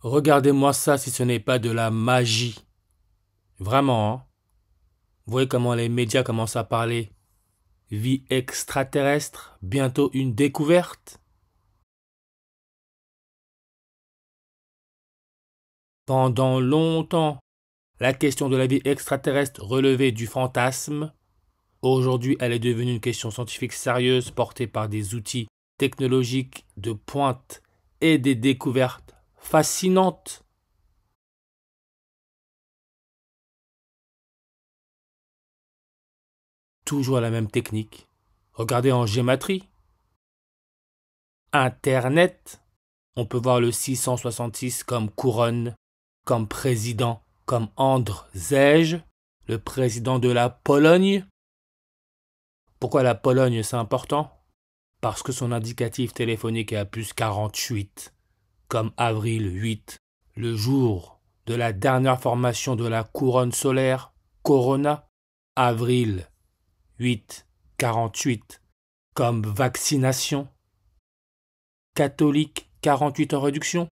Regardez-moi ça si ce n'est pas de la magie. Vraiment, hein. Vous voyez comment les médias commencent à parler. Vie extraterrestre, bientôt une découverte. Pendant longtemps, la question de la vie extraterrestre relevait du fantasme. Aujourd'hui, elle est devenue une question scientifique sérieuse portée par des outils technologiques de pointe et des découvertes fascinantes. Toujours la même technique. Regardez en gématrie. Internet. On peut voir le 666 comme couronne, comme président, comme Andrzej, le président de la Pologne. Pourquoi la Pologne c'est important? Parce que son indicatif téléphonique est à plus 48, comme avril 8, le jour de la dernière formation de la couronne solaire, Corona, avril 8, 48, comme vaccination, catholique 48 en réduction,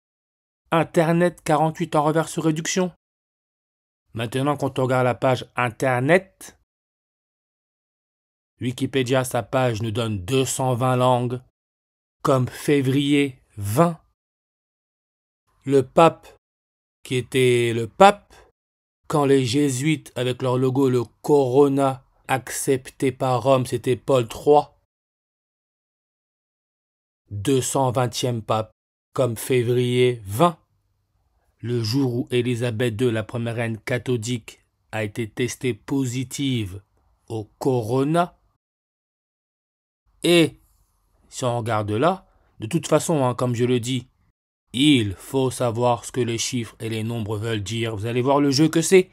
Internet 48 en reverse réduction. Maintenant, quand on regarde la page Internet, Wikipédia, sa page nous donne 220 langues, comme février 20. Le pape, qui était le pape, quand les jésuites, avec leur logo, le Corona, accepté par Rome, c'était Paul III. 220e pape, comme février 20. Le jour où Élisabeth II, la première reine catholique, a été testée positive au corona. Et, si on regarde là, de toute façon, hein, comme je le dis, il faut savoir ce que les chiffres et les nombres veulent dire. Vous allez voir le jeu que c'est.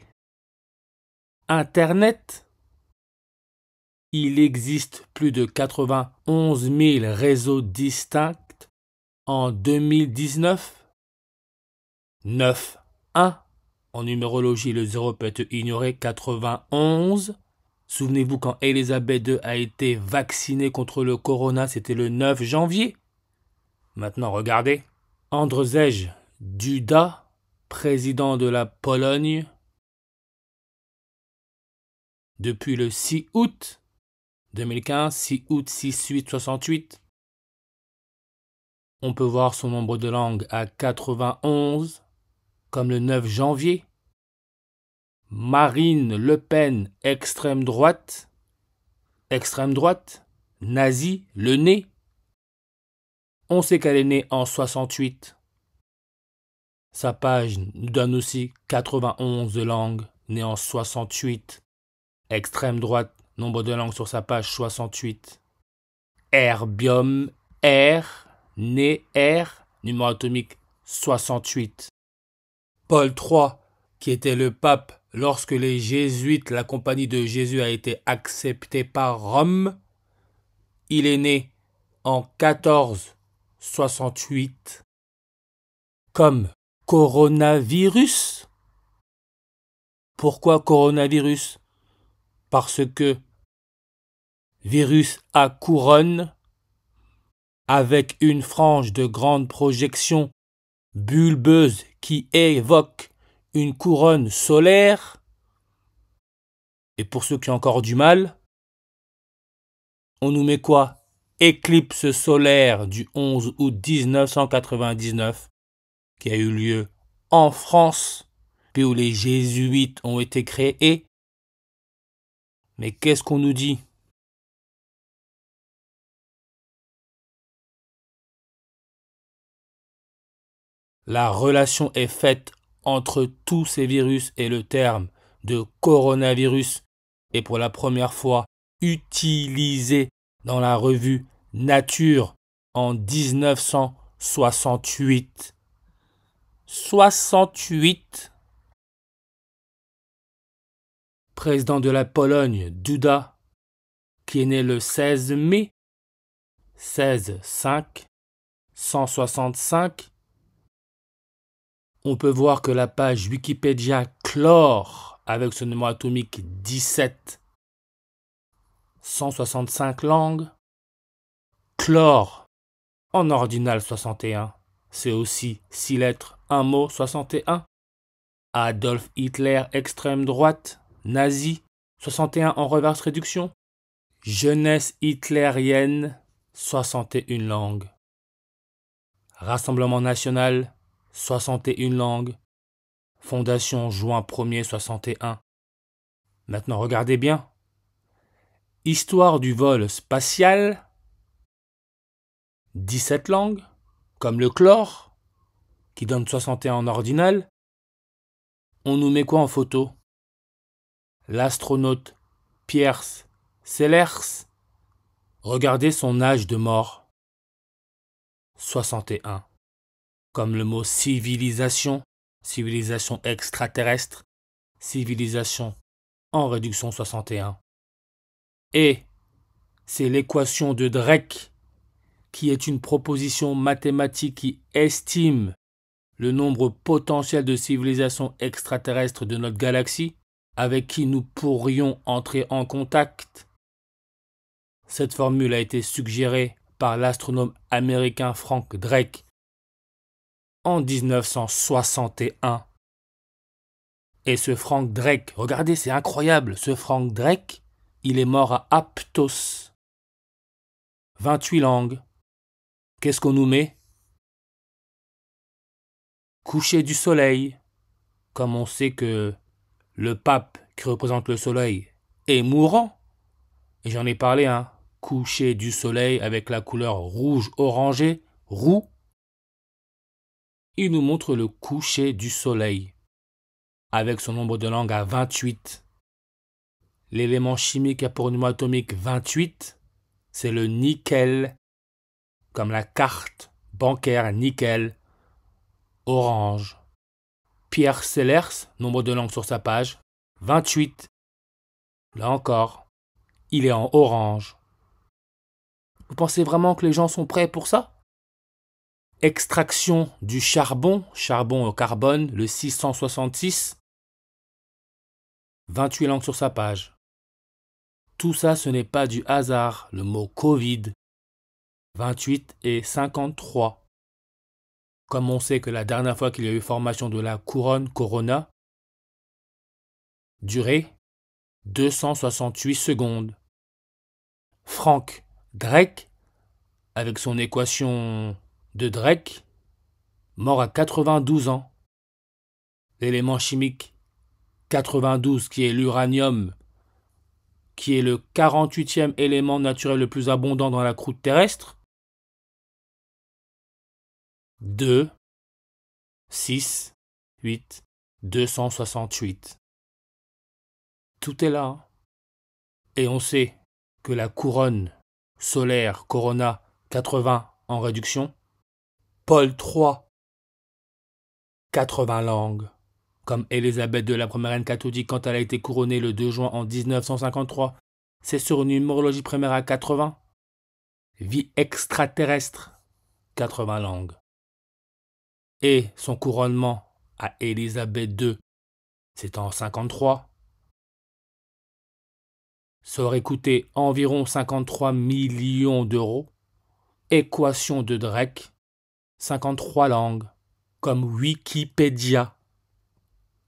Internet. Il existe plus de 91 000 réseaux distincts en 2019. 9, 1. En numérologie, le 0 peut être ignoré. 91. Souvenez-vous quand Élisabeth II a été vaccinée contre le corona, c'était le 9 janvier. Maintenant, regardez. Andrzej Duda, président de la Pologne, depuis le 6 août 2015, 6 août 68 68. On peut voir son nombre de langues à 91, comme le 9 janvier. Marine Le Pen, extrême droite, nazi, le nez. On sait qu'elle est née en 68. Sa page nous donne aussi 91 langues, née en 68. Extrême droite, nombre de langues sur sa page 68. Herbium, R, né R, numéro atomique 68. Paul III, qui était le pape lorsque les jésuites, la compagnie de Jésus a été acceptée par Rome, il est né en 1468 comme coronavirus. Pourquoi coronavirus? Parce que virus à couronne avec une frange de grande projection bulbeuse qui évoque une couronne solaire. Et pour ceux qui ont encore du mal, on nous met quoi? Éclipse solaire du 11 août 1999 qui a eu lieu en France, puis où les jésuites ont été créés. Mais qu'est-ce qu'on nous dit? La relation est faite entre tous ces virus et le terme de coronavirus est pour la première fois utilisé dans la revue Nature en 1968. 68. Président de la Pologne, Duda, qui est né le 16 mai 16-5 165. On peut voir que la page Wikipédia clore avec ce numéro atomique 17. 165 langues. Chlore En ordinal 61, c'est aussi 6 lettres, un mot 61. Adolf Hitler, extrême droite, nazi, 61 en reverse réduction. Jeunesse hitlérienne, 61 langues. Rassemblement national, 61 langues. Fondation juin 1er 61. Maintenant regardez bien. Histoire du vol spatial, 17 langues, comme le chlore, qui donne 61 en ordinal. On nous met quoi en photo? L'astronaute Pierre Sellers. Regardez son âge de mort. 61. Comme le mot civilisation, civilisation extraterrestre, civilisation en réduction 61. Et c'est l'équation de Drake, qui est une proposition mathématique qui estime le nombre potentiel de civilisations extraterrestres de notre galaxie avec qui nous pourrions entrer en contact. Cette formule a été suggérée par l'astronome américain Frank Drake en 1961. Et ce Frank Drake, regardez, c'est incroyable, ce Frank Drake, il est mort à Aptos. 28 langues. Qu'est-ce qu'on nous met? Coucher du soleil. Comme on sait que le pape qui représente le soleil est mourant. Et j'en ai parlé, coucher du soleil avec la couleur rouge orangé, roux. Il nous montre le coucher du soleil avec son nombre de langues à 28. L'élément chimique à pour numéro atomique 28, c'est le nickel, comme la carte bancaire nickel, orange. Pierre Sellers, nombre de langues sur sa page, 28. Là encore, il est en orange. Vous pensez vraiment que les gens sont prêts pour ça? Extraction du charbon, charbon au carbone, le 666. 28 langues sur sa page. Tout ça, ce n'est pas du hasard. Le mot Covid, 28 et 53. Comme on sait que la dernière fois qu'il y a eu formation de la couronne Corona, durée 268 secondes. Frank Drake, avec son équation de Drake, mort à 92 ans. L'élément chimique 92, qui est l'uranium, qui est le 48e élément naturel le plus abondant dans la croûte terrestre. 2, 6, 8, 268. Tout est là. Et on sait que la couronne solaire Corona 80 en réduction, Paul III, 80 langues, comme Élisabeth de la première reine catholique quand elle a été couronnée le 2 juin en 1953. C'est sur une numérologie primaire à 80. Vie extraterrestre, 80 langues. Et son couronnement à Élisabeth II, c'est en 53. Ça aurait coûté environ 53 millions d'euros. Équation de Drake, 53 langues, comme Wikipédia,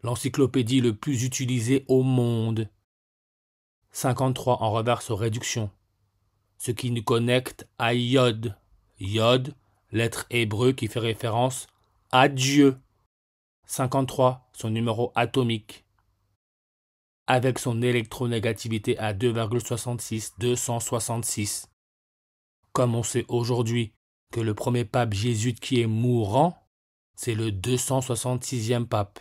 l'encyclopédie le plus utilisée au monde. 53 en reverse réduction, ce qui nous connecte à Yod. Yod, lettre hébreu qui fait référence à Dieu. 53, son numéro atomique, avec son électronégativité à 2,66, 266. Comme on sait aujourd'hui que le premier pape jésuite qui est mourant, c'est le 266e pape.